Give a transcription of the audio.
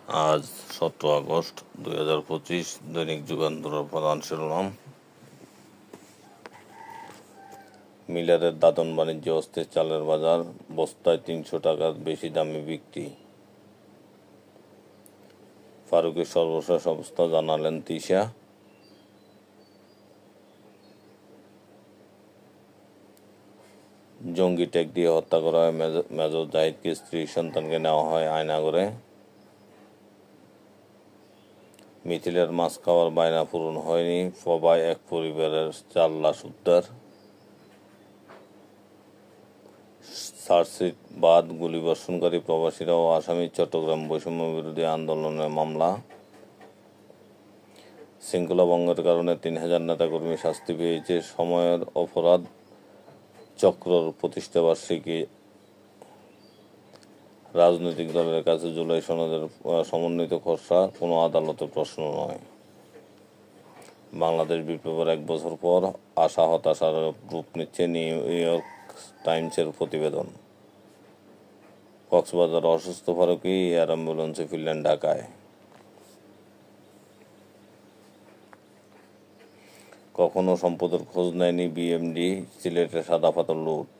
আজ 17 আগস্ট 2025। দৈনিক যুগান্তরের প্রধান শিরোনাম: মিলারের দাদন বাণিজ্যে অস্থির চালের বাজার, বস্তায় 300 টাকার বেশি দামে বিক্রি। ফারুকের সর্বশেষ অবস্থা জানালেন তিশা। জঙ্গি ট্যাগ দিয়ে হত্যা করা হয় মেজর জাহিদকে, স্ত্রী সন্তানকে নেওয়া হয় আয়নাগরে। মিছিলের মাছ খাওয়ার বায়না পূরণ হয়নি, পবায় এক পরিবারের 4 লাশ উদ্ধার। চার্জশিট বাদ গুলিবর্ষণকারী প্রবাসীরা ও আসামি, চট্টগ্রাম বৈষম্য বিরোধী আন্দোলনের মামলা। শৃঙ্খলা ভঙ্গের কারণে 3000 নেতাকর্মী শাস্তি পেয়েছে, সময়ের অপরাধ চক্রর প্রতিষ্ঠাবার্ষিকী। রাজনৈতিক দলের কাছে জুলাই সনদের সমন্বিত খসড়া কোনো আদালতের প্রশ্ন নয়। বাংলাদেশ বিপ্লবের 1 বছর পর আশা হতাশার রূপ নিচ্ছে, নিউ ইয়র্ক টাইমসের প্রতিবেদন। কক্সবাজার অসুস্থ ফারুকী এয়ার অ্যাম্বুলেন্সে ফিরলেন ঢাকায়। কখনো সম্পদের খোঁজ নেয়নি বিএমডি, সিলেটে সাদা পাথর লুট।